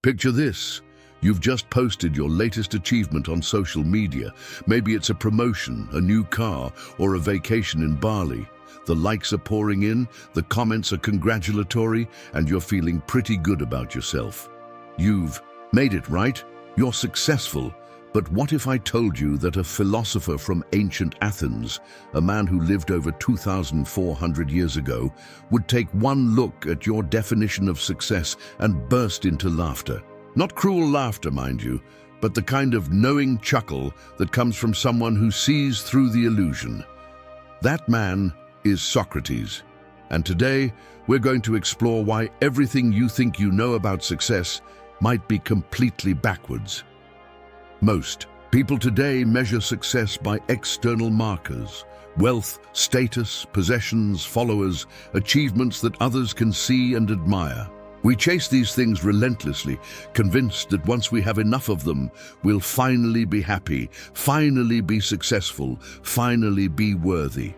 Picture this. You've just posted your latest achievement on social media. Maybe it's a promotion, a new car, or a vacation in Bali. The likes are pouring in, the comments are congratulatory, and you're feeling pretty good about yourself. You've made it, right? You're successful. But what if I told you that a philosopher from ancient Athens, a man who lived over 2,400 years ago, would take one look at your definition of success and burst into laughter? Not cruel laughter, mind you, but the kind of knowing chuckle that comes from someone who sees through the illusion. That man is Socrates. And today, we're going to explore why everything you think you know about success might be completely backwards. Most people today measure success by external markers: wealth, status, possessions, followers, achievements that others can see and admire. We chase these things relentlessly, convinced that once we have enough of them, we'll finally be happy, finally be successful, finally be worthy.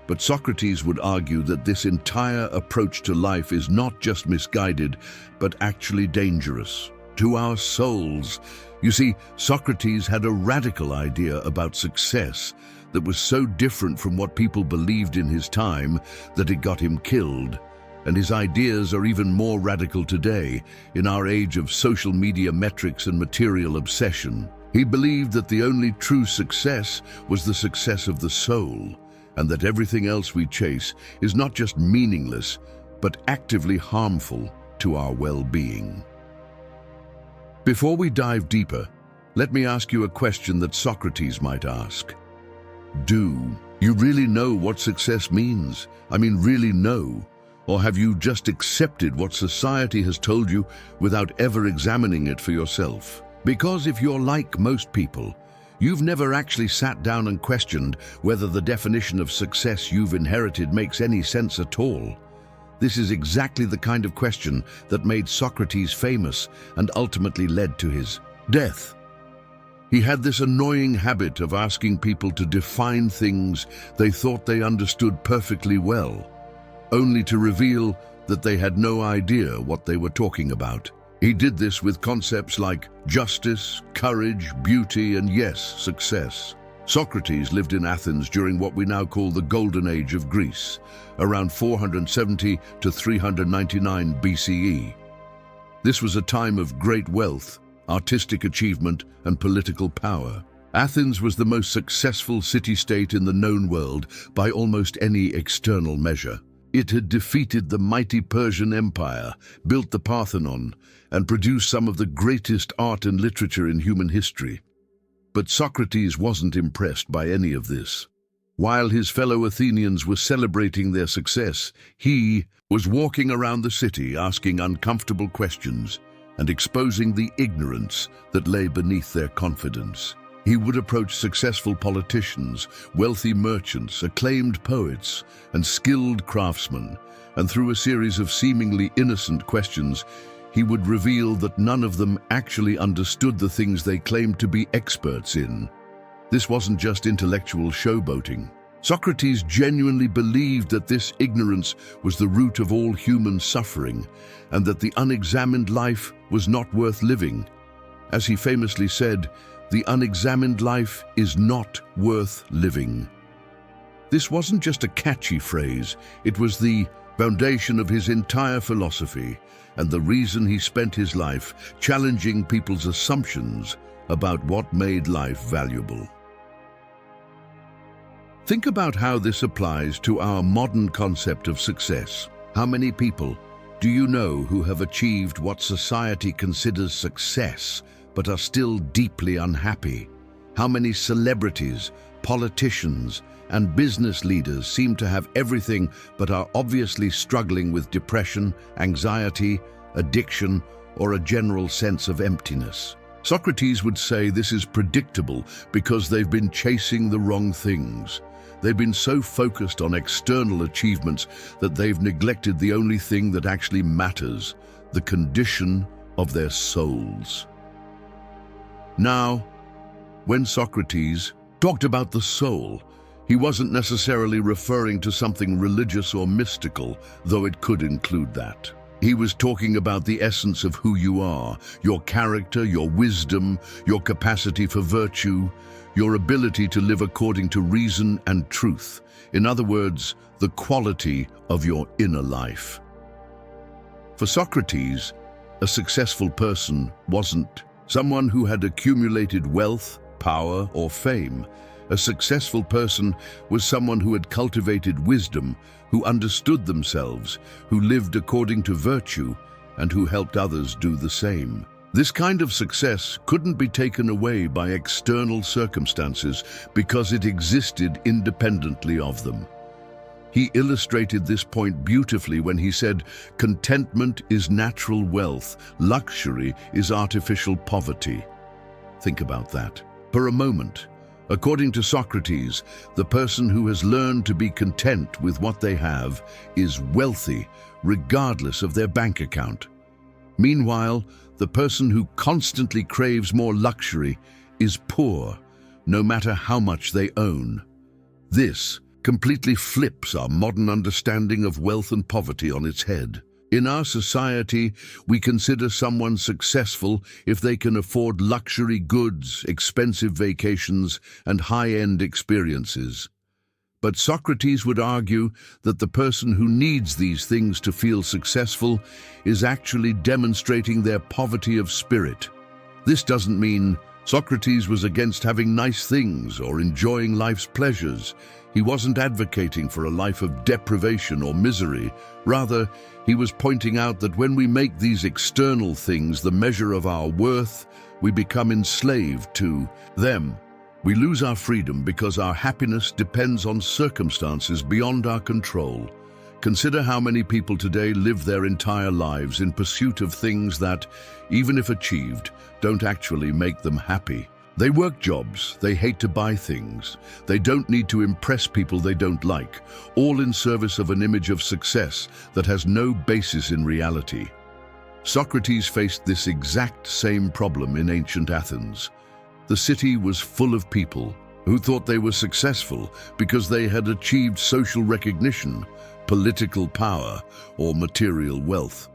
But Socrates would argue that this entire approach to life is not just misguided, but actually dangerous to our souls. You see, Socrates had a radical idea about success that was so different from what people believed in his time that it got him killed. And his ideas are even more radical today, in our age of social media metrics and material obsession. He believed that the only true success was the success of the soul, and that everything else we chase is not just meaningless, but actively harmful to our well-being. Before we dive deeper, let me ask you a question that Socrates might ask. Do you really know what success means? I mean, really know? Or have you just accepted what society has told you without ever examining it for yourself? Because if you're like most people, you've never actually sat down and questioned whether the definition of success you've inherited makes any sense at all. This is exactly the kind of question that made Socrates famous and ultimately led to his death. He had this annoying habit of asking people to define things they thought they understood perfectly well, only to reveal that they had no idea what they were talking about. He did this with concepts like justice, courage, beauty, and yes, success. Socrates lived in Athens during what we now call the Golden Age of Greece, around 470 to 399 BCE. This was a time of great wealth, artistic achievement, and political power. Athens was the most successful city-state in the known world by almost any external measure. It had defeated the mighty Persian Empire, built the Parthenon, and produced some of the greatest art and literature in human history. But Socrates wasn't impressed by any of this. While his fellow Athenians were celebrating their success, he was walking around the city asking uncomfortable questions and exposing the ignorance that lay beneath their confidence. He would approach successful politicians, wealthy merchants, acclaimed poets, and skilled craftsmen, and through a series of seemingly innocent questions, he would reveal that none of them actually understood the things they claimed to be experts in. This wasn't just intellectual showboating. Socrates genuinely believed that this ignorance was the root of all human suffering, and that the unexamined life was not worth living. As he famously said, "The unexamined life is not worth living." This wasn't just a catchy phrase, it was the foundation of his entire philosophy, and the reason he spent his life challenging people's assumptions about what made life valuable. Think about how this applies to our modern concept of success. How many people do you know who have achieved what society considers success, but are still deeply unhappy? How many celebrities, politicians, and business leaders seem to have everything but are obviously struggling with depression, anxiety, addiction, or a general sense of emptiness? Socrates would say this is predictable because they've been chasing the wrong things. They've been so focused on external achievements that they've neglected the only thing that actually matters, the condition of their souls. Now, when Socrates talked about the soul, he wasn't necessarily referring to something religious or mystical, though it could include that. He was talking about the essence of who you are, your character, your wisdom, your capacity for virtue, your ability to live according to reason and truth. In other words, the quality of your inner life. For Socrates, a successful person wasn't someone who had accumulated wealth, power, or fame. A successful person was someone who had cultivated wisdom, who understood themselves, who lived according to virtue, and who helped others do the same. This kind of success couldn't be taken away by external circumstances because it existed independently of them. He illustrated this point beautifully when he said, "Contentment is natural wealth, luxury is artificial poverty." Think about that for a moment. According to Socrates, the person who has learned to be content with what they have is wealthy, regardless of their bank account. Meanwhile, the person who constantly craves more luxury is poor, no matter how much they own. This completely flips our modern understanding of wealth and poverty on its head. In our society, we consider someone successful if they can afford luxury goods, expensive vacations, and high-end experiences. But Socrates would argue that the person who needs these things to feel successful is actually demonstrating their poverty of spirit. This doesn't mean Socrates was against having nice things or enjoying life's pleasures. He wasn't advocating for a life of deprivation or misery. Rather, he was pointing out that when we make these external things the measure of our worth, we become enslaved to them. We lose our freedom because our happiness depends on circumstances beyond our control. Consider how many people today live their entire lives in pursuit of things that, even if achieved, don't actually make them happy. They work jobs, they hate to buy things, they don't need to impress people they don't like, all in service of an image of success that has no basis in reality. Socrates faced this exact same problem in ancient Athens. The city was full of people who thought they were successful because they had achieved social recognition, political power, or material wealth.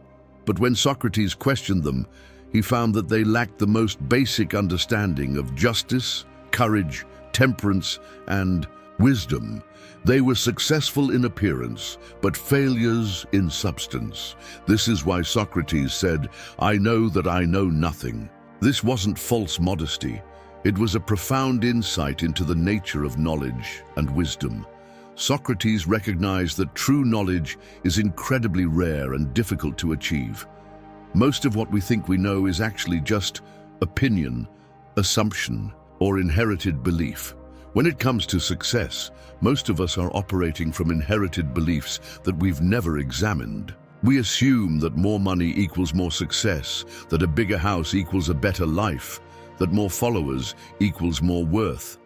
But when Socrates questioned them, he found that they lacked the most basic understanding of justice, courage, temperance, and wisdom. They were successful in appearance, but failures in substance. This is why Socrates said, "I know that I know nothing." This wasn't false modesty. It was a profound insight into the nature of knowledge and wisdom. Socrates recognized that true knowledge is incredibly rare and difficult to achieve. Most of what we think we know is actually just opinion, assumption, or inherited belief. When it comes to success, most of us are operating from inherited beliefs that we've never examined. We assume that more money equals more success, that a bigger house equals a better life, that more followers equals more worth.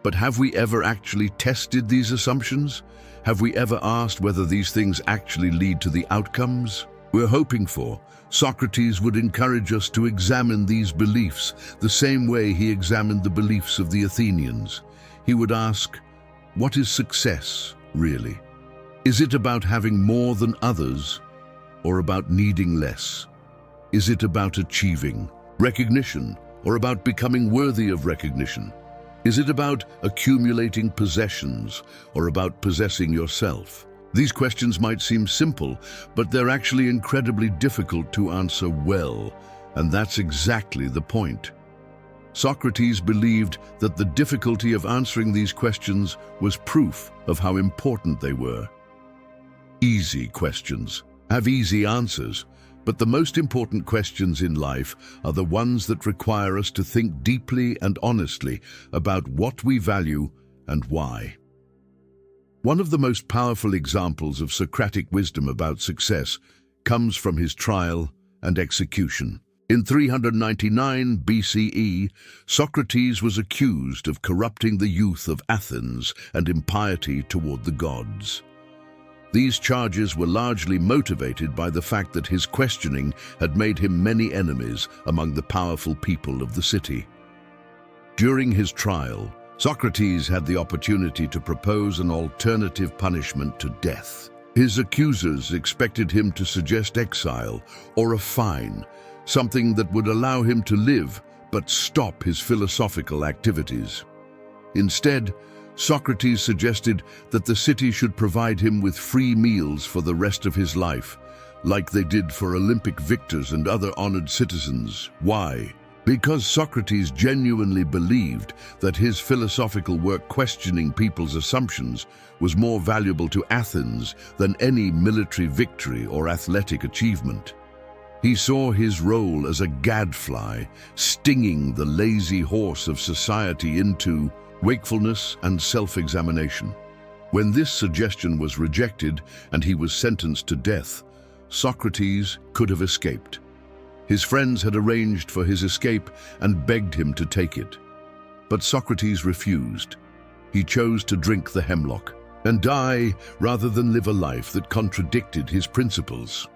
But have we ever actually tested these assumptions? Have we ever asked whether these things actually lead to the outcomes we're hoping for? Socrates would encourage us to examine these beliefs the same way he examined the beliefs of the Athenians. He would ask, what is success, really? Is it about having more than others, or about needing less? Is it about achieving recognition, or about becoming worthy of recognition? Is it about accumulating possessions, or about possessing yourself? These questions might seem simple, but they're actually incredibly difficult to answer well, and that's exactly the point. Socrates believed that the difficulty of answering these questions was proof of how important they were. Easy questions have easy answers, but the most important questions in life are the ones that require us to think deeply and honestly about what we value and why. One of the most powerful examples of Socratic wisdom about success comes from his trial and execution. In 399 BCE, Socrates was accused of corrupting the youth of Athens and impiety toward the gods. These charges were largely motivated by the fact that his questioning had made him many enemies among the powerful people of the city. During his trial, Socrates had the opportunity to propose an alternative punishment to death. His accusers expected him to suggest exile or a fine, something that would allow him to live but stop his philosophical activities. Instead, Socrates suggested that the city should provide him with free meals for the rest of his life, like they did for Olympic victors and other honored citizens. Why? Because Socrates genuinely believed that his philosophical work questioning people's assumptions was more valuable to Athens than any military victory or athletic achievement. He saw his role as a gadfly, stinging the lazy horse of society into wakefulness and self-examination. When this suggestion was rejected and he was sentenced to death, Socrates could have escaped. His friends had arranged for his escape and begged him to take it. But Socrates refused. He chose to drink the hemlock and die rather than live a life that contradicted his principles.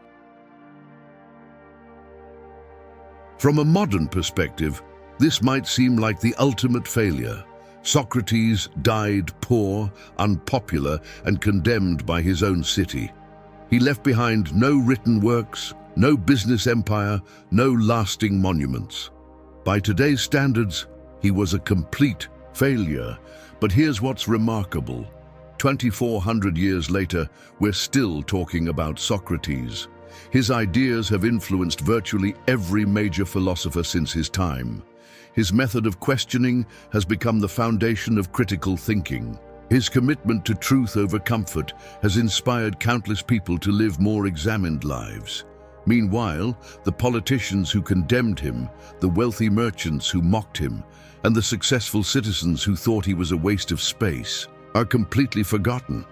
From a modern perspective, this might seem like the ultimate failure. Socrates died poor, unpopular, and condemned by his own city. He left behind no written works, no business empire, no lasting monuments. By today's standards, he was a complete failure. But here's what's remarkable. 2,400 years later, we're still talking about Socrates. His ideas have influenced virtually every major philosopher since his time. His method of questioning has become the foundation of critical thinking. His commitment to truth over comfort has inspired countless people to live more examined lives. Meanwhile, the politicians who condemned him, the wealthy merchants who mocked him, and the successful citizens who thought he was a waste of space are completely forgotten.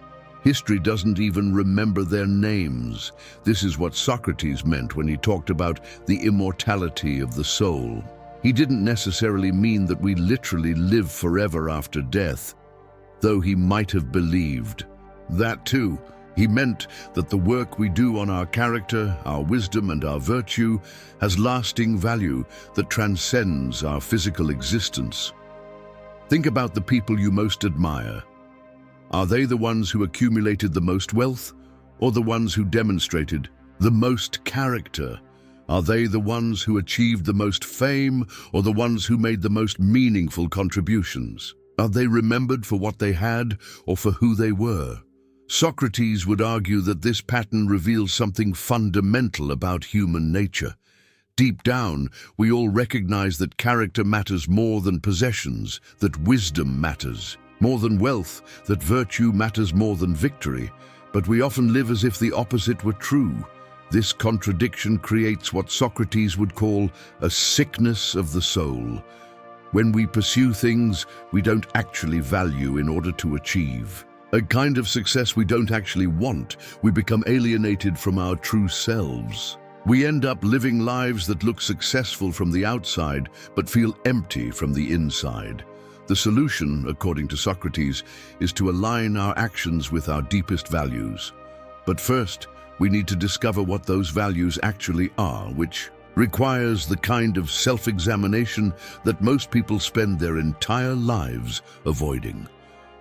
History doesn't even remember their names. This is what Socrates meant when he talked about the immortality of the soul. He didn't necessarily mean that we literally live forever after death, though he might have believed that too. He meant that the work we do on our character, our wisdom, and our virtue has lasting value that transcends our physical existence. Think about the people you most admire. Are they the ones who accumulated the most wealth, or the ones who demonstrated the most character? Are they the ones who achieved the most fame, or the ones who made the most meaningful contributions? Are they remembered for what they had, or for who they were? Socrates would argue that this pattern reveals something fundamental about human nature. Deep down, we all recognize that character matters more than possessions, that wisdom matters more than wealth, that virtue matters more than victory, but we often live as if the opposite were true. This contradiction creates what Socrates would call a sickness of the soul. When we pursue things we don't actually value in order to achieve, a kind of success we don't actually want, we become alienated from our true selves. We end up living lives that look successful from the outside, but feel empty from the inside. The solution, according to Socrates, is to align our actions with our deepest values. But first, we need to discover what those values actually are, which requires the kind of self-examination that most people spend their entire lives avoiding.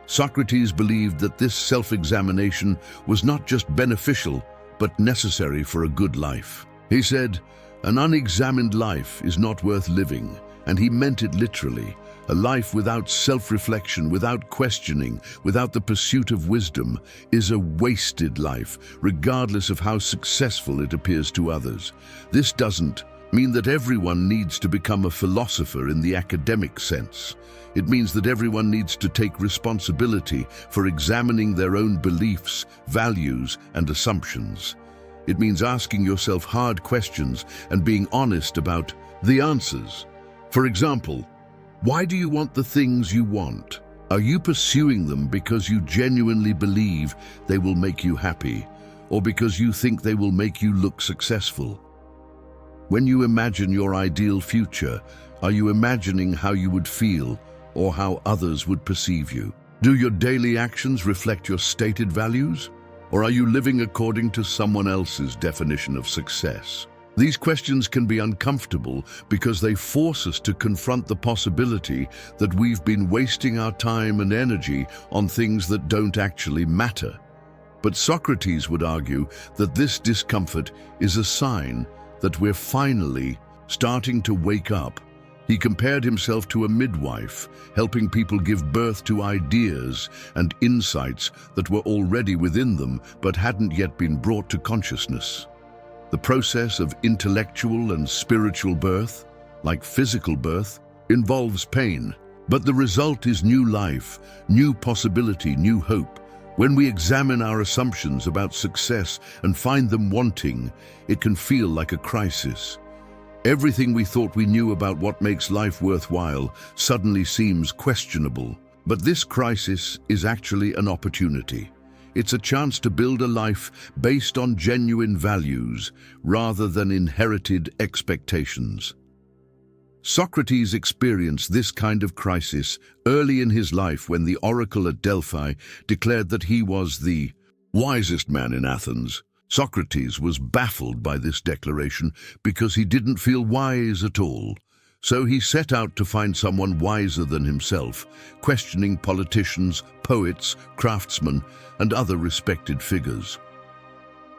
Socrates believed that this self-examination was not just beneficial, but necessary for a good life. He said, "An unexamined life is not worth living," and he meant it literally. A life without self-reflection, without questioning, without the pursuit of wisdom, is a wasted life, regardless of how successful it appears to others. This doesn't mean that everyone needs to become a philosopher in the academic sense. It means that everyone needs to take responsibility for examining their own beliefs, values, and assumptions. It means asking yourself hard questions and being honest about the answers. For example, why do you want the things you want? Are you pursuing them because you genuinely believe they will make you happy, or because you think they will make you look successful? When you imagine your ideal future, are you imagining how you would feel or how others would perceive you? Do your daily actions reflect your stated values, or are you living according to someone else's definition of success? These questions can be uncomfortable because they force us to confront the possibility that we've been wasting our time and energy on things that don't actually matter. But Socrates would argue that this discomfort is a sign that we're finally starting to wake up. He compared himself to a midwife, helping people give birth to ideas and insights that were already within them but hadn't yet been brought to consciousness. The process of intellectual and spiritual birth, like physical birth, involves pain, but the result is new life, new possibility, new hope. When we examine our assumptions about success and find them wanting, it can feel like a crisis. Everything we thought we knew about what makes life worthwhile suddenly seems questionable. But this crisis is actually an opportunity. It's a chance to build a life based on genuine values rather than inherited expectations. Socrates experienced this kind of crisis early in his life when the oracle at Delphi declared that he was the wisest man in Athens. Socrates was baffled by this declaration because he didn't feel wise at all. So he set out to find someone wiser than himself, questioning politicians, poets, craftsmen, and other respected figures.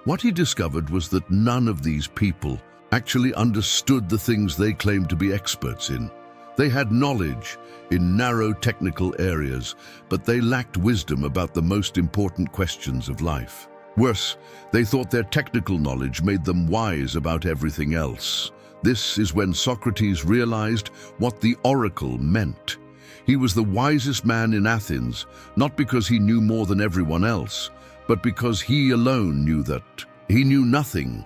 What he discovered was that none of these people actually understood the things they claimed to be experts in. They had knowledge in narrow technical areas, but they lacked wisdom about the most important questions of life. Worse, they thought their technical knowledge made them wise about everything else. This is when Socrates realized what the oracle meant. He was the wisest man in Athens, not because he knew more than everyone else, but because he alone knew that he knew nothing.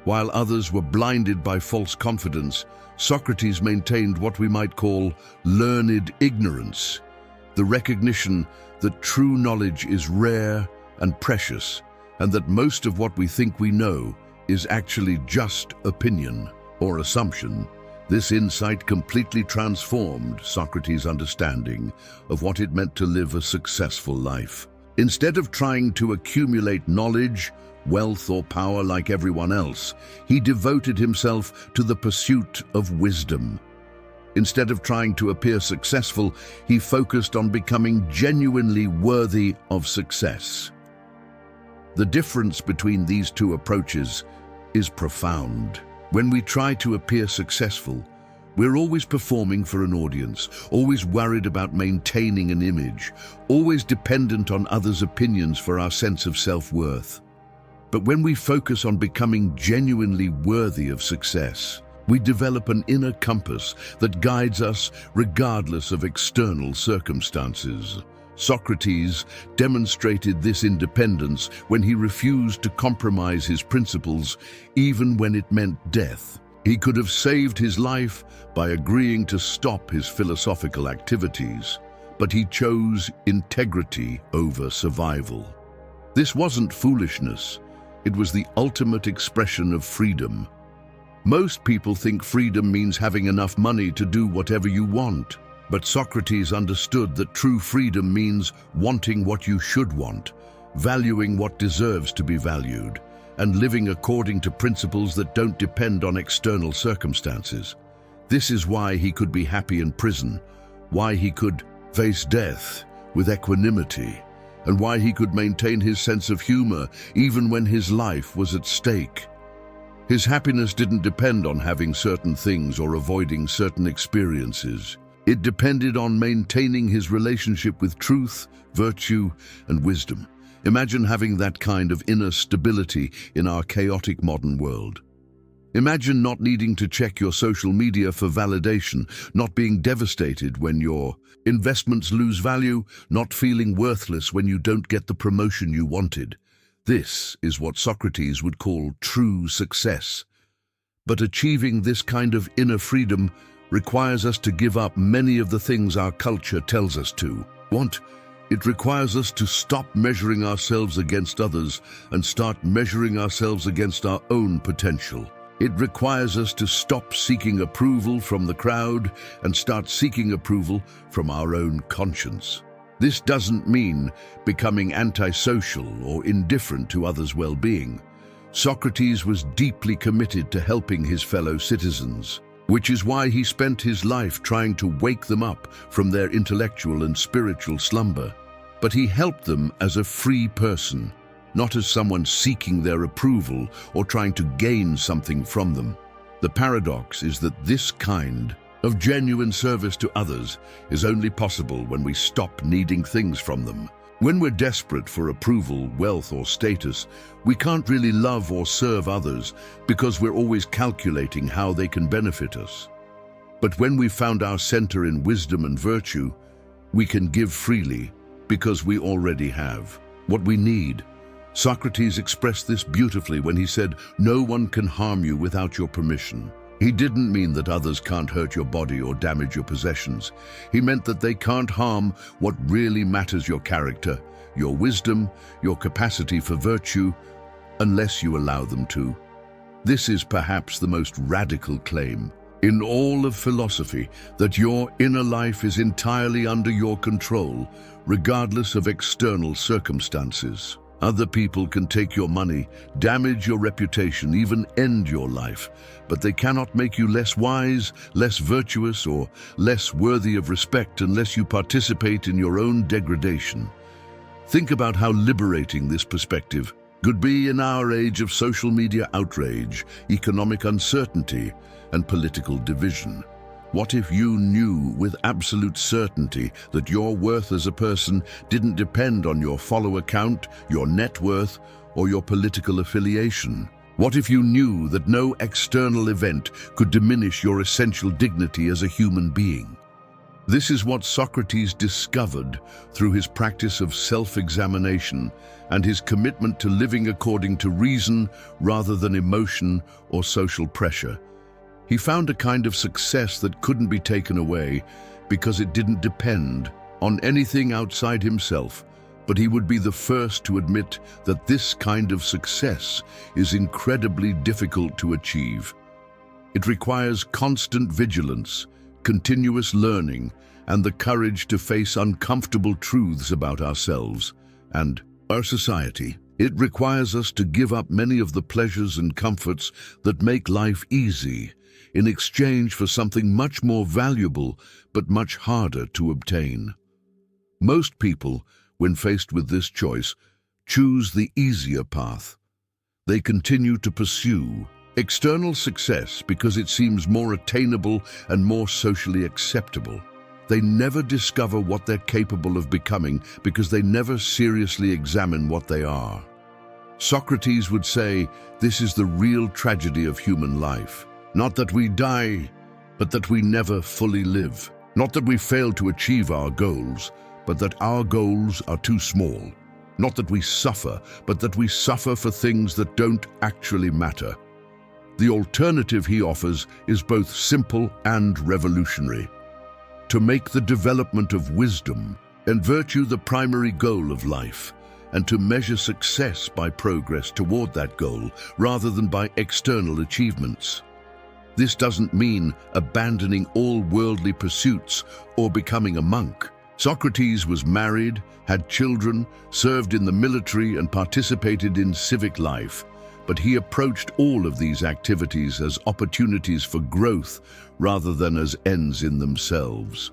While others were blinded by false confidence, Socrates maintained what we might call learned ignorance, the recognition that true knowledge is rare and precious, and that most of what we think we know is actually just opinion or assumption. This insight completely transformed Socrates' understanding of what it meant to live a successful life. Instead of trying to accumulate knowledge, wealth, or power like everyone else, he devoted himself to the pursuit of wisdom. Instead of trying to appear successful, he focused on becoming genuinely worthy of success. The difference between these two approaches is profound. When we try to appear successful, we're always performing for an audience, always worried about maintaining an image, always dependent on others' opinions for our sense of self-worth. But when we focus on becoming genuinely worthy of success, we develop an inner compass that guides us regardless of external circumstances. Socrates demonstrated this independence when he refused to compromise his principles, even when it meant death. He could have saved his life by agreeing to stop his philosophical activities, but he chose integrity over survival. This wasn't foolishness. It was the ultimate expression of freedom. Most people think freedom means having enough money to do whatever you want. But Socrates understood that true freedom means wanting what you should want, valuing what deserves to be valued, and living according to principles that don't depend on external circumstances. This is why he could be happy in prison, why he could face death with equanimity, and why he could maintain his sense of humor even when his life was at stake. His happiness didn't depend on having certain things or avoiding certain experiences. It depended on maintaining his relationship with truth, virtue, and wisdom. Imagine having that kind of inner stability in our chaotic modern world. Imagine not needing to check your social media for validation, not being devastated when your investments lose value, not feeling worthless when you don't get the promotion you wanted. This is what Socrates would call true success. But achieving this kind of inner freedom requires us to give up many of the things our culture tells us to want. It requires us to stop measuring ourselves against others and start measuring ourselves against our own potential. It requires us to stop seeking approval from the crowd and start seeking approval from our own conscience. This doesn't mean becoming antisocial or indifferent to others' well-being. Socrates was deeply committed to helping his fellow citizens, which is why he spent his life trying to wake them up from their intellectual and spiritual slumber. But he helped them as a free person. not as someone seeking their approval or trying to gain something from them. The paradox is that this kind of genuine service to others is only possible when we stop needing things from them. When we're desperate for approval, wealth, or status, we can't really love or serve others because we're always calculating how they can benefit us. But when we've found our center in wisdom and virtue, we can give freely because we already have what we need. Socrates expressed this beautifully when he said, "No one can harm you without your permission." He didn't mean that others can't hurt your body or damage your possessions. He meant that they can't harm what really matters: your character, your wisdom, your capacity for virtue, unless you allow them to. This is perhaps the most radical claim in all of philosophy, that your inner life is entirely under your control, regardless of external circumstances. Other people can take your money, damage your reputation, even end your life, but they cannot make you less wise, less virtuous, or less worthy of respect unless you participate in your own degradation. Think about how liberating this perspective could be in our age of social media outrage, economic uncertainty, and political division. What if you knew with absolute certainty that your worth as a person didn't depend on your follower count, your net worth, or your political affiliation? What if you knew that no external event could diminish your essential dignity as a human being? This is what Socrates discovered through his practice of self-examination and his commitment to living according to reason rather than emotion or social pressure. He found a kind of success that couldn't be taken away because it didn't depend on anything outside himself, but he would be the first to admit that this kind of success is incredibly difficult to achieve. It requires constant vigilance, continuous learning, and the courage to face uncomfortable truths about ourselves and our society. It requires us to give up many of the pleasures and comforts that make life easy in exchange for something much more valuable but much harder to obtain. Most people, when faced with this choice, choose the easier path. They continue to pursue external success because it seems more attainable and more socially acceptable. They never discover what they're capable of becoming because they never seriously examine what they are. Socrates would say, this is the real tragedy of human life. Not that we die, but that we never fully live. Not that we fail to achieve our goals, but that our goals are too small. Not that we suffer, but that we suffer for things that don't actually matter. The alternative he offers is both simple and revolutionary. To make the development of wisdom and virtue the primary goal of life, and to measure success by progress toward that goal rather than by external achievements. This doesn't mean abandoning all worldly pursuits or becoming a monk. Socrates was married, had children, served in the military, and participated in civic life, but he approached all of these activities as opportunities for growth rather than as ends in themselves.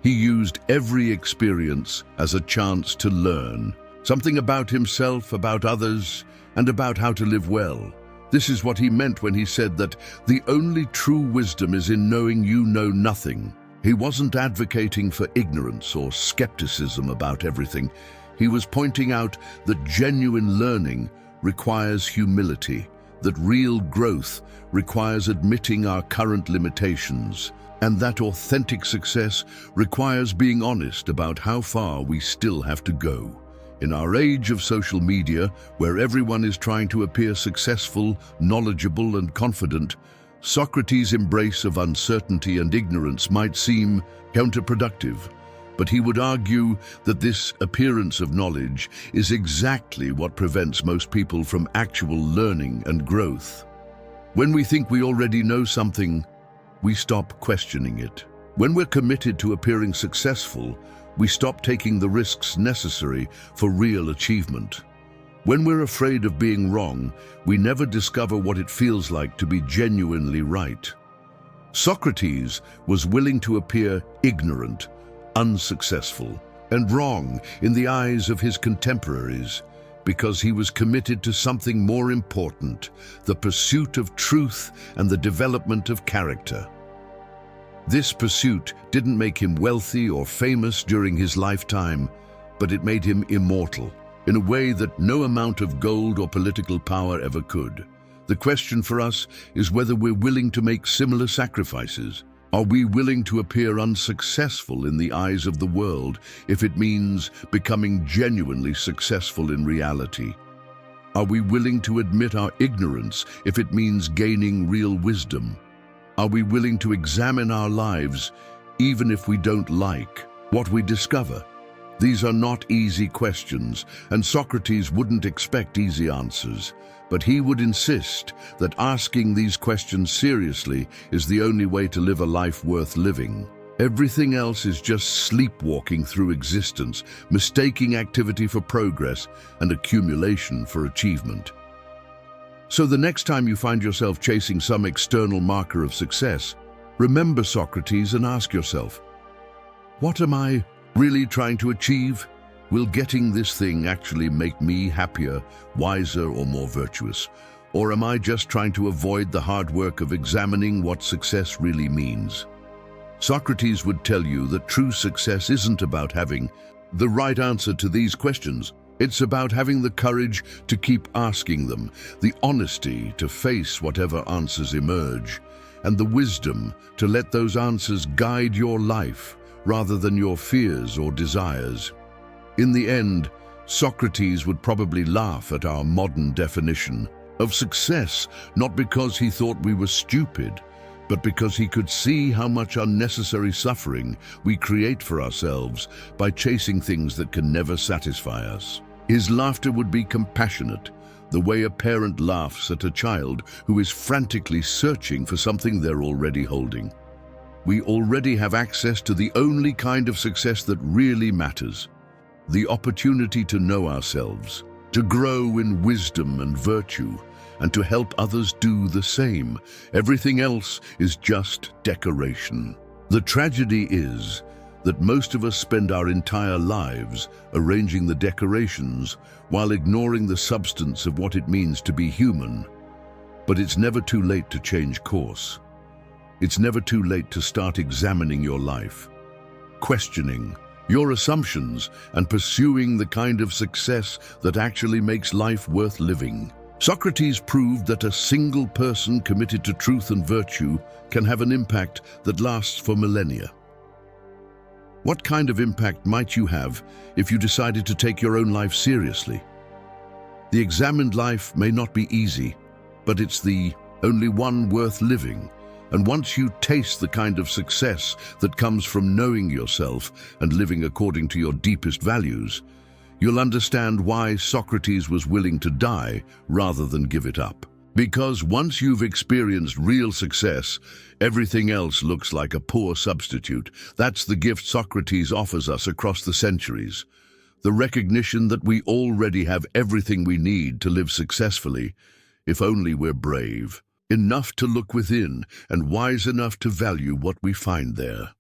He used every experience as a chance to learn something about himself, about others, and about how to live well. This is what he meant when he said that the only true wisdom is in knowing you know nothing. He wasn't advocating for ignorance or skepticism about everything. He was pointing out that genuine learning requires humility, that real growth requires admitting our current limitations, and that authentic success requires being honest about how far we still have to go. In our age of social media, where everyone is trying to appear successful, knowledgeable, and confident, Socrates' embrace of uncertainty and ignorance might seem counterproductive, but he would argue that this appearance of knowledge is exactly what prevents most people from actual learning and growth. When we think we already know something, we stop questioning it. When we're committed to appearing successful, we stop taking the risks necessary for real achievement. When we're afraid of being wrong, we never discover what it feels like to be genuinely right. Socrates was willing to appear ignorant, unsuccessful, and wrong in the eyes of his contemporaries because he was committed to something more important, the pursuit of truth and the development of character. This pursuit didn't make him wealthy or famous during his lifetime, but it made him immortal, in a way that no amount of gold or political power ever could. The question for us is whether we're willing to make similar sacrifices. Are we willing to appear unsuccessful in the eyes of the world if it means becoming genuinely successful in reality? Are we willing to admit our ignorance if it means gaining real wisdom? Are we willing to examine our lives even if we don't like what we discover? These are not easy questions, and Socrates wouldn't expect easy answers. But he would insist that asking these questions seriously is the only way to live a life worth living. Everything else is just sleepwalking through existence, mistaking activity for progress and accumulation for achievement. So the next time you find yourself chasing some external marker of success, remember Socrates and ask yourself, what am I really trying to achieve? Will getting this thing actually make me happier, wiser, or more virtuous? Or am I just trying to avoid the hard work of examining what success really means? Socrates would tell you that true success isn't about having the right answer to these questions. It's about having the courage to keep asking them, the honesty to face whatever answers emerge, and the wisdom to let those answers guide your life rather than your fears or desires. In the end, Socrates would probably laugh at our modern definition of success, not because he thought we were stupid, but because he could see how much unnecessary suffering we create for ourselves by chasing things that can never satisfy us. His laughter would be compassionate, the way a parent laughs at a child who is frantically searching for something they're already holding. We already have access to the only kind of success that really matters, the opportunity to know ourselves, to grow in wisdom and virtue, and to help others do the same. Everything else is just decoration. The tragedy is that most of us spend our entire lives arranging the decorations while ignoring the substance of what it means to be human. But it's never too late to change course. It's never too late to start examining your life, questioning your assumptions, and pursuing the kind of success that actually makes life worth living. Socrates proved that a single person committed to truth and virtue can have an impact that lasts for millennia. What kind of impact might you have if you decided to take your own life seriously? The examined life may not be easy, but it's the only one worth living. And once you taste the kind of success that comes from knowing yourself and living according to your deepest values, you'll understand why Socrates was willing to die rather than give it up. Because once you've experienced real success, everything else looks like a poor substitute. That's the gift Socrates offers us across the centuries. The recognition that we already have everything we need to live successfully, if only we're brave enough to look within and wise enough to value what we find there.